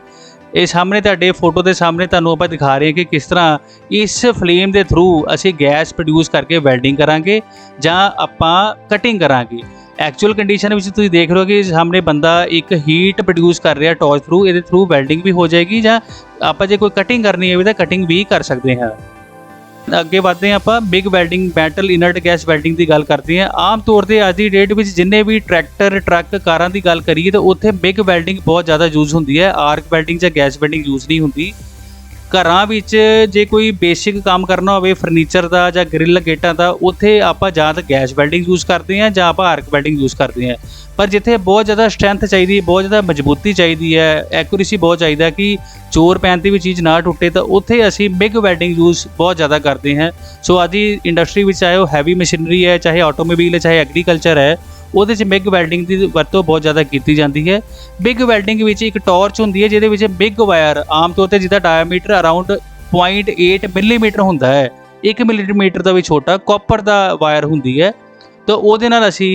ਇਹ ਸਾਹਮਣੇ ਤੁਹਾਡੇ ਫੋਟੋ ਦੇ ਸਾਹਮਣੇ ਤੁਹਾਨੂੰ ਆਪਾਂ ਦਿਖਾ ਰਹੇ ਹਾਂ ਕਿ ਕਿਸ ਤਰ੍ਹਾਂ ਇਸ ਫਲੇਮ ਦੇ ਥਰੂ ਅਸੀਂ ਗੈਸ ਪ੍ਰੋਡਿਊਸ ਕਰਕੇ ਵੈਲਡਿੰਗ ਕਰਾਂਗੇ ਜਾਂ ਆਪਾਂ ਕਟਿੰਗ ਕਰਾਂਗੇ। ਐਕਚੁਅਲ ਕੰਡੀਸ਼ਨ ਵਿੱਚ ਤੁਸੀਂ ਦੇਖ ਰਹੇ ਹੋ ਕਿ ਸਾਹਮਣੇ ਬੰਦਾ ਇੱਕ ਹੀਟ ਪ੍ਰੋਡਿਊਸ ਕਰ ਰਿਹਾ ਟਾਰਚ ਥਰੂ, ਇਹਦੇ ਥਰੂ ਵੈਲਡਿੰਗ ਵੀ ਹੋ ਜਾਏਗੀ ਜਾਂ ਆਪਾਂ ਜੇ ਕੋਈ ਕਟਿੰਗ ਕਰਨੀ ਹੋਵੇ ਤਾਂ ਕਟਿੰਗ ਵੀ ਕਰ ਸਕਦੇ ਹਾਂ। ਅੱਗੇ ਵਧਦੇ ਹਾਂ ਆਪਾਂ ਬਿਗ welding metal inert gas welding ਦੀ ਗੱਲ ਕਰਦੇ ਹਾਂ। ਆਮ ਤੌਰ ਤੇ ਅੱਜ ਦੀ ਡੇਟ ਵਿੱਚ ਜਿੰਨੇ ਵੀ ਟਰੈਕਟਰ ਟਰੱਕ ਕਾਰਾਂ ਦੀ ਗੱਲ ਕਰੀਏ ਤਾਂ ਉੱਥੇ ਬਿਗ ਵੈਲਡਿੰਗ ਬਹੁਤ ਜ਼ਿਆਦਾ ਯੂਜ਼ ਹੁੰਦੀ ਹੈ, ਆਰਕ ਵੈਲਡਿੰਗ ਜਾਂ ਗੈਸ ਵੈਲਡਿੰਗ ਯੂਜ਼ ਨਹੀਂ ਹੁੰਦੀ। ਘਰਾਂ ਵਿੱਚ ਜੇ ਕੋਈ ਬੇਸਿਕ ਕੰਮ ਕਰਨਾ ਹੋਵੇ ਫਰਨੀਚਰ ਦਾ ਜਾਂ ਗ੍ਰਿਲ ਗੇਟਾਂ ਦਾ, ਉੱਥੇ ਆਪਾਂ ਜਾਂ ਤਾਂ ਗੈਸ ਵੈਲਡਿੰਗ ਯੂਜ਼ ਕਰਦੇ ਹਾਂ ਜਾਂ ਆਪਾਂ ਆਰਕ ਵੈਲਡਿੰਗ ਯੂਜ਼ ਕਰਦੇ ਹਾਂ। ਪਰ ਜਿੱਥੇ ਬਹੁਤ ਜ਼ਿਆਦਾ ਸਟਰੈਂਥ ਚਾਹੀਦੀ, ਬਹੁਤ ਜ਼ਿਆਦਾ ਮਜ਼ਬੂਤੀ ਚਾਹੀਦੀ ਹੈ, ਐਕੂਰੇਸੀ ਬਹੁਤ ਚਾਹੀਦਾ ਕਿ ਚੋਰ ਪੈਣ 'ਤੇ ਵੀ ਚੀਜ਼ ਨਾ ਟੁੱਟੇ, ਤਾਂ ਉੱਥੇ ਅਸੀਂ ਬਿਗ ਵੈਲਡਿੰਗ ਯੂਜ਼ ਬਹੁਤ ਜ਼ਿਆਦਾ ਕਰਦੇ ਹਾਂ। ਸੋ ਅੱਜ ਦੀ ਇੰਡਸਟਰੀ ਵਿੱਚ ਚਾਹੇ ਉਹ ਹੈਵੀ ਮਸ਼ੀਨਰੀ ਹੈ, ਚਾਹੇ ਆਟੋਮੋਬਾਈਲ ਹੈ, ਚਾਹੇ ਐਗਰੀਕਲਚਰ ਹੈ, ਉਹਦੇ 'ਚ ਬਿਗ ਵੈਲਡਿੰਗ ਦੀ ਵਰਤੋਂ ਬਹੁਤ ਜ਼ਿਆਦਾ ਕੀਤੀ ਜਾਂਦੀ ਹੈ। ਬਿਗ ਵੈਲਡਿੰਗ ਵਿੱਚ ਇੱਕ ਟਾਰਚ ਹੁੰਦੀ ਹੈ ਜਿਹਦੇ ਵਿੱਚ ਬਿਗ ਵਾਇਰ ਆਮ ਤੌਰ 'ਤੇ ਜਿਹਦਾ ਡਾਇਆਮੀਟਰ ਅਰਾਊਂਡ 0.8 ਮਿਲੀਮੀਟਰ ਹੁੰਦਾ ਹੈ, 1 ਮਿਲੀਮੀਟਰ ਦਾ ਵੀ ਛੋਟਾ ਕਾਪਰ ਦਾ ਵਾਇਰ ਹੁੰਦੀ ਹੈ। ਤਾਂ ਉਹਦੇ ਨਾਲ ਅਸੀਂ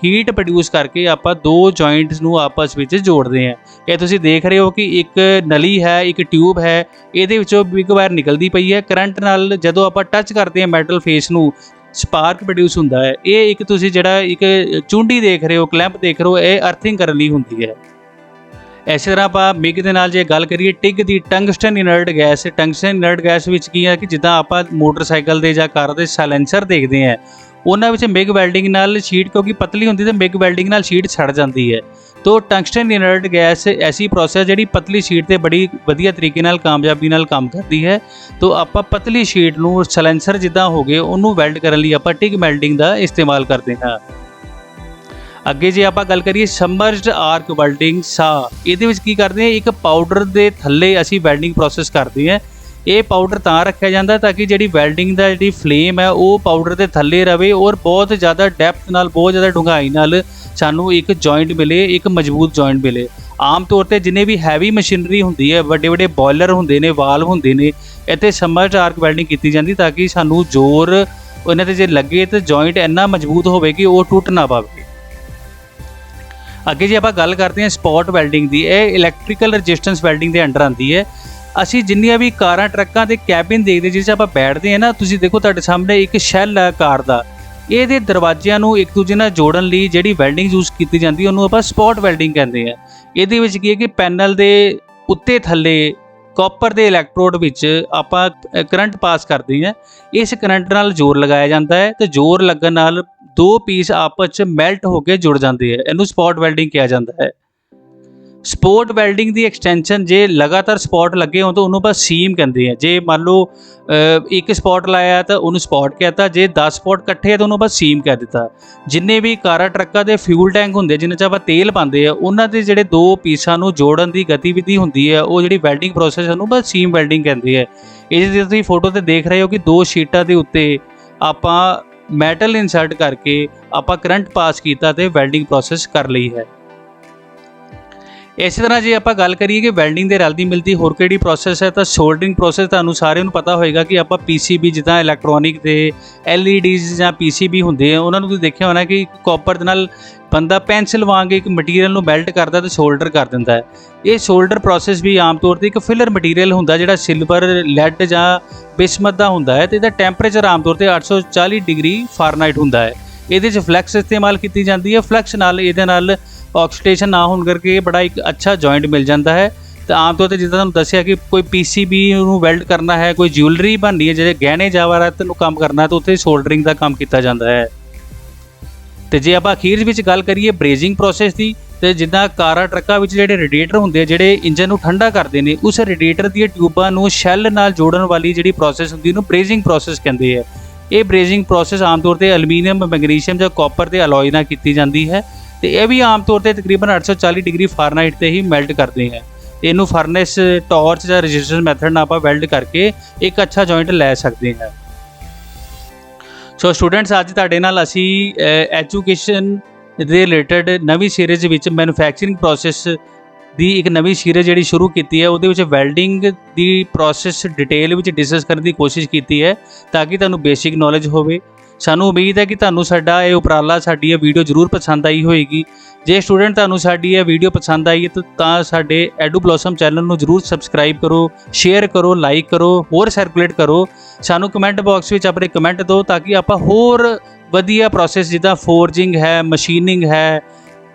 ਹੀਟ ਪ੍ਰੋਡਿਊਸ ਕਰਕੇ ਆਪਾਂ ਦੋ ਜੁਆਇੰਟਸ ਨੂੰ ਆਪਸ ਵਿੱਚ ਜੋੜਦੇ ਹਾਂ। ਇਹ ਤੁਸੀਂ ਦੇਖ ਰਹੇ ਹੋ ਕਿ ਇੱਕ ਨਲੀ ਹੈ, ਇੱਕ ਟਿਊਬ ਹੈ, ਇਹਦੇ ਵਿੱਚੋਂ ਬਿਗ ਵਾਇਰ ਨਿਕਲਦੀ ਪਈ ਹੈ। ਕਰੰਟ ਨਾਲ ਜਦੋਂ ਆਪਾਂ ਟੱਚ ਕਰਦੇ ਹਾਂ ਮੈਟਲ ਫੇਸ ਨੂੰ, ਸਪਾਰਕ ਪ੍ਰੋਡਿਊਸ ਹੁੰਦਾ ਹੈ। ਇਹ ਇੱਕ ਤੁਸੀਂ ਜਿਹੜਾ ਇੱਕ ਚੁੰਡੀ ਦੇਖ ਰਹੇ ਹੋ, ਕਲੈਂਪ ਦੇਖ ਰਹੇ ਹੋ, ਇਹ ਅਰਥਿੰਗ ਕਰਨ ਲਈ ਹੁੰਦੀ ਹੈ। ਇਸੇ ਤਰ੍ਹਾਂ ਆਪਾਂ ਮਿਗ ਦੇ ਨਾਲ ਜੇ ਗੱਲ ਕਰੀਏ ਟਿਗ ਦੀ, ਟੰਗਸਟਨ ਇਨਰਟ ਗੈਸ। ਟੰਗਸਟਨ ਇਨਰਟ ਗੈਸ ਵਿੱਚ ਕੀ ਹੈ ਕਿ ਜਿੱਦਾਂ ਆਪਾਂ ਮੋਟਰਸਾਈਕਲ ਦੇ ਜਾਂ ਕਾਰ ਦੇ ਸਾਇਲੈਂਸਰ ਦੇਖਦੇ ਹਾਂ, ਉਹਨਾਂ ਵਿੱਚ ਮਿਗ ਵੈਲਡਿੰਗ ਨਾਲ ਸ਼ੀਟ ਕਿਉਂਕਿ ਪਤਲੀ ਹੁੰਦੀ ਤਾਂ ਮਿਗ ਵੈਲਡਿੰਗ ਨਾਲ ਸ਼ੀਟ ਛੜ ਜਾਂਦੀ ਹੈ। ਤੋ ਟੰਗਸਟਨ ਇਨਰਟ ਗੈਸ ਐਸੀ ਪ੍ਰੋਸੈਸ ਜਿਹੜੀ ਪਤਲੀ ਸ਼ੀਟ ਤੇ ਬੜੀ ਵਧੀਆ ਤਰੀਕੇ ਨਾਲ ਕਾਮਯਾਬੀ ਨਾਲ ਕੰਮ ਕਰਦੀ ਹੈ। ਤੋ ਆਪਾਂ ਪਤਲੀ ਸ਼ੀਟ ਨੂੰ ਸਾਇਲੈਂਸਰ ਜਿੱਦਾਂ ਹੋ ਗਏ ਉਹਨੂੰ ਵੈਲਡ ਕਰਨ ਲਈ ਆਪਾਂ ਟਿਗ ਵੈਲਡਿੰਗ ਦਾ ਇਸਤੇਮਾਲ ਕਰਦੇ ਹਾਂ। ਅੱਗੇ ਜੇ ਆਪਾਂ ਗੱਲ ਕਰੀਏ ਸਬਮਰਜਡ ਆਰਕ ਵੈਲਡਿੰਗ ਸਾ, ਇਹਦੇ ਵਿੱਚ ਕੀ ਕਰਦੇ ਹਾਂ, ਇੱਕ ਪਾਊਡਰ ਦੇ ਥੱਲੇ ਅਸੀਂ ਵੈਲਡਿੰਗ ਪ੍ਰੋਸੈਸ ਕਰਦੇ ਹਾਂ। ਇਹ ਪਾਊਡਰ ਤਾਂ ਰੱਖਿਆ ਜਾਂਦਾ ਤਾਂ ਕਿ ਜਿਹੜੀ ਵੈਲਡਿੰਗ ਦਾ ਜਿਹੜੀ ਫਲੇਮ ਹੈ ਉਹ ਪਾਊਡਰ ਦੇ ਥੱਲੇ ਰਵੇ ਔਰ ਬਹੁਤ ਜ਼ਿਆਦਾ ਡੈਪਥ ਨਾਲ, ਬਹੁਤ ਜ਼ਿਆਦਾ ਡੂੰਘਾਈ ਨਾਲ ਸਾਨੂੰ ਇੱਕ ਜੁਆਇੰਟ ਮਿਲੇ, ਇੱਕ ਮਜ਼ਬੂਤ ਜੁਆਇੰਟ ਮਿਲੇ। ਆਮ ਤੌਰ ਤੇ ਜਿੰਨੇ ਵੀ ਹੈਵੀ ਮਸ਼ੀਨਰੀ ਹੁੰਦੀ ਹੈ, ਵੱਡੇ ਵੱਡੇ ਬੋਇਲਰ ਹੁੰਦੇ ਨੇ, ਵਾਲਵ ਹੁੰਦੇ ਨੇ, ਇੱਥੇ ਸਬਮਰਜਡ ਆਰਕ ਵੈਲਡਿੰਗ ਕੀਤੀ ਜਾਂਦੀ ਤਾਂ ਕਿ ਸਾਨੂੰ ਜ਼ੋਰ ਉਹਨਾਂ 'ਤੇ ਜੇ ਲੱਗੇ ਤਾਂ ਜੁਆਇੰਟ ਇੰਨਾ ਮਜ਼ਬੂਤ ਹੋਵੇ ਕਿ ਉਹ ਟੁੱਟ ਨਾ ਪਾਵੇ। ਅੱਗੇ ਜੇ ਆਪਾਂ ਗੱਲ ਕਰਦੇ ਹਾਂ ਸਪੌਟ ਵੈਲਡਿੰਗ ਦੀ, ਇਹ ਇਲੈਕਟ੍ਰੀਕਲ ਰੈਜ਼ਿਸਟੈਂਸ ਵੈਲਡਿੰਗ ਦੇ ਅੰਡਰ ਆਉਂਦੀ ਹੈ। ਅਸੀਂ ਜਿੰਨੀਆਂ ਵੀ ਕਾਰਾਂ ਟਰੱਕਾਂ ਦੇ ਕੈਬਿਨ ਦੇਖਦੇ ਜਿਸ 'ਚ ਆਪਾਂ ਬੈਠਦੇ ਹਾਂ ਨਾ, ਤੁਸੀਂ ਦੇਖੋ ਤੁਹਾਡੇ ਸਾਹਮਣੇ ਇੱਕ ਸ਼ੈੱਲ ਹੈ ਕਾਰ ਦਾ, ਇਹਦੇ ਦਰਵਾਜ਼ਿਆਂ ਨੂੰ ਇੱਕ ਦੂਜੇ ਨਾਲ ਜੋੜਨ ਲਈ ਜਿਹੜੀ ਵੈਲਡਿੰਗ ਯੂਜ਼ ਕੀਤੀ ਜਾਂਦੀ ਉਹਨੂੰ ਆਪਾਂ ਸਪੌਟ ਵੈਲਡਿੰਗ ਕਹਿੰਦੇ ਆ। ਇਹਦੇ ਵਿੱਚ ਕੀ ਹੈ ਕਿ ਪੈਨਲ ਦੇ ਉੱਤੇ ਥੱਲੇ ਕਾਪਰ ਦੇ ਇਲੈਕਟ੍ਰੋਡ ਵਿੱਚ ਆਪਾਂ ਕਰੰਟ ਪਾਸ ਕਰਦੇ ਹਾਂ। ਇਸ ਕਰੰਟ ਨਾਲ ਜ਼ੋਰ ਲਗਾਇਆ ਜਾਂਦਾ ਹੈ ਤੇ ਜ਼ੋਰ ਲੱਗਣ ਨਾਲ ਦੋ ਪੀਸ ਆਪਸ 'ਚ ਮੈਲਟ ਹੋ ਕੇ ਜੁੜ ਜਾਂਦੇ ਹੈ। ਇਹਨੂੰ ਸਪੌਟ ਵੈਲਡਿੰਗ ਕਿਹਾ ਜਾਂਦਾ ਹੈ। ਸਪੌਟ ਵੈਲਡਿੰਗ ਦੀ ਐਕਸਟੈਂਸ਼ਨ ਜੇ ਲਗਾਤਾਰ ਸਪੌਟ ਲੱਗੇ ਹੋਣ ਤਾਂ ਉਹਨੂੰ ਆਪਾਂ ਸੀਮ ਕਹਿੰਦੇ ਆ। ਜੇ ਮੰਨ ਲਓ ਇੱਕ ਸਪੌਟ ਲਾਇਆ ਤਾਂ ਉਹਨੂੰ ਸਪੌਟ ਕਹਿਤਾ, ਜੇ 10 ਸਪੌਟ ਇਕੱਠੇ ਆ ਤਾਂ ਉਹਨੂੰ ਆਪਾਂ ਸੀਮ ਕਹਿ ਦਿੱਤਾ। ਜਿੰਨੇ ਵੀ ਕਾਰਾਂ ਟਰੱਕਾਂ ਦੇ ਫਿਊਲ ਟੈਂਕ ਹੁੰਦੇ ਜਿਨ੍ਹਾਂ 'ਚ ਆਪਾਂ ਤੇਲ ਪਾਉਂਦੇ ਆ, ਉਹਨਾਂ ਦੇ ਜਿਹੜੇ ਦੋ ਪੀਸਾਂ ਨੂੰ ਜੋੜਨ ਦੀ ਗਤੀਵਿਧੀ ਹੁੰਦੀ ਹੈ, ਉਹ ਜਿਹੜੀ ਵੈਲਡਿੰਗ ਪ੍ਰੋਸੈਸ ਉਹਨੂੰ ਆਪਾਂ ਸੀਮ ਵੈਲਡਿੰਗ ਕਹਿੰਦੇ ਆ। ਇਹ ਜੇ ਤੁਸੀਂ ਫੋਟੋ ਤੇ ਦੇਖ ਰਹੇ ਹੋ ਕਿ ਦੋ ਸ਼ੀਟਾਂ ਦੇ ਉੱਤੇ ਆਪਾਂ ਮੈਟਲ ਇਨਸਰਟ ਕਰਕੇ ਆਪਾਂ ਕਰੰਟ ਪਾਸ ਕੀਤਾ ਤੇ ਵੈਲਡਿੰਗ ਪ੍ਰੋਸੈਸ ਕਰ ਲਈ ਹੈ। ਇਸੇ ਤਰ੍ਹਾਂ ਜੇ ਆਪਾਂ ਗੱਲ ਕਰੀਏ ਕਿ ਵੈਲਡਿੰਗ ਦੇ ਰਲਦੀ ਮਿਲਦੀ ਹੋਰ ਕਿਹੜੀ ਪ੍ਰੋਸੈਸ ਹੈ, ਤਾਂ ਸੋਲਡਰਿੰਗ ਪ੍ਰੋਸੈਸ ਤੁਹਾਨੂੰ ਸਾਰਿਆਂ ਨੂੰ ਪਤਾ ਹੋਏਗਾ ਕਿ ਆਪਾਂ PCB ਜਿੱਦਾਂ ਇਲੈਕਟ੍ਰੋਨਿਕ ਦੇ LEDs ਜਾਂ PCB ਹੁੰਦੇ ਆ, ਉਹਨਾਂ ਨੂੰ ਤੁਸੀਂ ਦੇਖਿਆ ਹੋਣਾ ਕਿ ਕਾਪਰ ਦੇ ਨਾਲ ਬੰਦਾ ਪੈਨਸਿਲ ਵਾਂਗ ਇੱਕ ਮਟੀਰੀਅਲ ਨੂੰ ਮੈਲਟ ਕਰਦਾ ਤੇ ਸੋਲਡਰ ਕਰ ਦਿੰਦਾ ਹੈ। ਇਹ ਸੋਲਡਰ ਪ੍ਰੋਸੈਸ ਵੀ ਆਮ ਤੌਰ ਤੇ ਇੱਕ ਫਿਲਰ ਮਟੀਰੀਅਲ ਹੁੰਦਾ ਜਿਹੜਾ ਸਿਲਵਰ, ਲੈਡ ਜਾਂ ਬਿਸਮਤ ਦਾ ਹੁੰਦਾ ਹੈ ਤੇ ਇਹਦਾ ਟੈਂਪਰੇਚਰ ਆਮ ਤੌਰ ਤੇ 840 ਡਿਗਰੀ ਫਾਰਨਾਈਟ ਹੁੰਦਾ ਹੈ। ਇਹਦੇ 'ਚ ਫਲੈਕਸ ਇਸਤੇਮਾਲ ਕੀਤੀ ਜਾਂਦੀ ਹੈ। ਫਲੈਕਸ ਨਾਲ ਇਹਦੇ ਨਾਲ ਆਕਸੀਡੇਸ਼ਨ ਨਾ ਹੋਣ ਕਰਕੇ ਬੜਾ ਇੱਕ ਅੱਛਾ ਜੁਆਇੰਟ ਮਿਲ ਜਾਂਦਾ ਹੈ। ਤਾਂ ਆਮ ਤੌਰ ਤੇ ਜਿੱਦਾਂ ਤੁਹਾਨੂੰ ਦੱਸਿਆ ਕਿ ਕੋਈ PCB ਨੂੰ ਵੈਲਡ ਕਰਨਾ ਹੈ, ਕੋਈ ਜਿਊਲਰੀ ਬਣਨੀ ਹੈ, ਜਿਹੜੇ ਗਹਿਣੇ ਜਵਾਹਰਾਤ ਨੂੰ ਕੰਮ ਕਰਨਾ ਤਾਂ ਉੱਥੇ ਸੋਲਡਰਿੰਗ ਦਾ ਕੰਮ ਕੀਤਾ ਜਾਂਦਾ ਹੈ। ਤੇ ਜੇ ਆਪਾਂ ਅਖੀਰ ਵਿੱਚ ਗੱਲ ਕਰੀਏ ਬ੍ਰੇਜ਼ਿੰਗ ਪ੍ਰੋਸੈਸ ਦੀ, ਤੇ ਜਿੱਦਾਂ ਕਾਰਾਂ ਟਰੱਕਾਂ ਵਿੱਚ ਜਿਹੜੇ ਰੇਡੀਏਟਰ ਹੁੰਦੇ ਆ ਜਿਹੜੇ ਇੰਜਨ ਨੂੰ ਠੰਡਾ ਕਰਦੇ ਨੇ, ਉਸ ਰੇਡੀਏਟਰ ਦੀਆਂ ਟਿਊਬਾਂ ਨੂੰ ਸ਼ੈੱਲ ਨਾਲ ਜੋੜਨ ਵਾਲੀ ਜਿਹੜੀ ਪ੍ਰੋਸੈਸ ਹੁੰਦੀ ਉਹਨੂੰ ਬ੍ਰੇਜ਼ਿੰਗ ਪ੍ਰੋਸੈਸ ਕਹਿੰਦੇ ਆ। ਇਹ ਬ੍ਰੇਜ਼ਿੰਗ ਪ੍ਰੋਸੈਸ ਆਮ ਤੌਰ ਤੇ ਐਲੂਮੀਨੀਅਮ, ਮੈਗਨੀਸ਼ੀਅਮ ਜਾਂ ਕਾਪਰ ਦੇ ਅਲੋਏ ਨਾਲ ਕੀਤੀ ਜਾਂਦੀ ਹੈ ਤੇ ਇਹ ਵੀ ਆਮ ਤੌਰ ਤੇ ਤਕਰੀਬਨ 840 ਡਿਗਰੀ ਫਾਰਨਾਈਟ ਤੇ ਹੀ ਮੈਲਟ ਕਰਦੇ ਹੈ। ਇਹਨੂੰ ਫਰਨੈਸ, ਟਾਰਚ ਜਾਂ ਰੈਜ਼ਿਸਟੈਂਸ ਮੈਥਡ ਨਾਲ ਆਪਾਂ ਵੈਲਡ ਕਰਕੇ ਇੱਕ ਅੱਛਾ ਜੁਆਇੰਟ ਲੈ ਸਕਦੇ ਹਾਂ। ਸੋ ਸਟੂਡੈਂਟਸ, ਅੱਜ ਤੁਹਾਡੇ ਨਾਲ ਅਸੀਂ ਐਜੂਕੇਸ਼ਨ ਦੇ ਰਿਲੇਟਡ ਨਵੀਂ ਸੀਰੀਜ਼ ਵਿੱਚ ਮੈਨੂਫੈਕਚਰਿੰਗ ਪ੍ਰੋਸੈਸ ਦੀ ਇੱਕ ਨਵੀਂ ਸੀਰੀਜ਼ ਜਿਹੜੀ ਸ਼ੁਰੂ ਕੀਤੀ ਹੈ, ਉਹਦੇ ਵਿੱਚ ਵੈਲਡਿੰਗ ਦੀ ਪ੍ਰੋਸੈਸ ਡਿਟੇਲ ਵਿੱਚ ਡਿਸਕਸ ਕਰਨ ਦੀ ਕੋਸ਼ਿਸ਼ ਕੀਤੀ ਹੈ ਤਾਂ ਕਿ ਤੁਹਾਨੂੰ ਬੇਸਿਕ ਨੌਲੇਜ ਹੋਵੇ। ਸਾਨੂੰ ਉਮੀਦ ਹੈ ਕਿ ਤੁਹਾਨੂੰ ਸਾਡਾ ਇਹ ਉਪਰਾਲਾ, ਸਾਡੀ ਇਹ ਵੀਡੀਓ ਜ਼ਰੂਰ ਪਸੰਦ ਆਈ ਹੋਏਗੀ। ਜੇ ਸਟੂਡੈਂਟ ਤੁਹਾਨੂੰ ਸਾਡੀ ਇਹ ਵੀਡੀਓ ਪਸੰਦ ਆਈ ਹੈ ਤਾਂ ਸਾਡੇ ਐਡੂ ਬਲੌਸਮ ਚੈਨਲ ਨੂੰ ਜ਼ਰੂਰ ਸਬਸਕ੍ਰਾਈਬ ਕਰੋ, ਸ਼ੇਅਰ ਕਰੋ, ਲਾਈਕ ਕਰੋ, ਹੋਰ ਸਰਕੂਲੇਟ ਕਰੋ। ਸਾਨੂੰ ਕਮੈਂਟ ਬਾਕਸ ਵਿੱਚ ਆਪਣੇ ਕਮੈਂਟ ਦਿਓ ਤਾਂ ਕਿ ਆਪਾਂ ਹੋਰ ਵਧੀਆ ਪ੍ਰੋਸੈਸ ਜਿੱਦਾਂ ਫੋਰਜਿੰਗ ਹੈ, ਮਸ਼ੀਨਿੰਗ ਹੈ,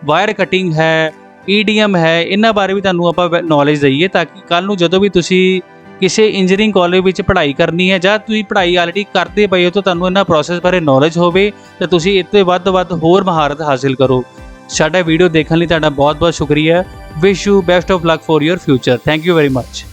ਵਾਇਰ ਕਟਿੰਗ ਹੈ, EDM ਹੈ, ਇਹਨਾਂ ਬਾਰੇ ਵੀ ਤੁਹਾਨੂੰ ਆਪਾਂ ਨੌਲੇਜ ਦਈਏ ਤਾਂ ਕਿ ਕੱਲ੍ਹ ਨੂੰ ਜਦੋਂ ਵੀ ਤੁਸੀਂ ਕਿਸੇ ਇੰਜੀਨੀਅਰਿੰਗ ਕਾਲਜ ਵਿੱਚ ਪੜ੍ਹਾਈ ਕਰਨੀ ਹੈ ਜਾਂ ਤੁਸੀਂ ਪੜ੍ਹਾਈ ਆਲਰੇਡੀ ਕਰਦੇ ਪਏ ਹੋ ਤਾਂ ਤੁਹਾਨੂੰ ਇਹਨਾਂ ਪ੍ਰੋਸੈਸ ਬਾਰੇ ਨੌਲੇਜ ਹੋਵੇ ਤੇ ਤੁਸੀਂ ਇਸ ਤੋਂ ਵੱਧ ਤੋਂ ਵੱਧ ਹੋਰ ਮਹਾਰਤ ਹਾਸਿਲ ਕਰੋ। ਸਾਡਾ ਵੀਡੀਓ ਦੇਖਣ ਲਈ ਤੁਹਾਡਾ ਬਹੁਤ ਬਹੁਤ ਸ਼ੁਕਰੀਆ। Wish you best of luck for your future. Thank you very much.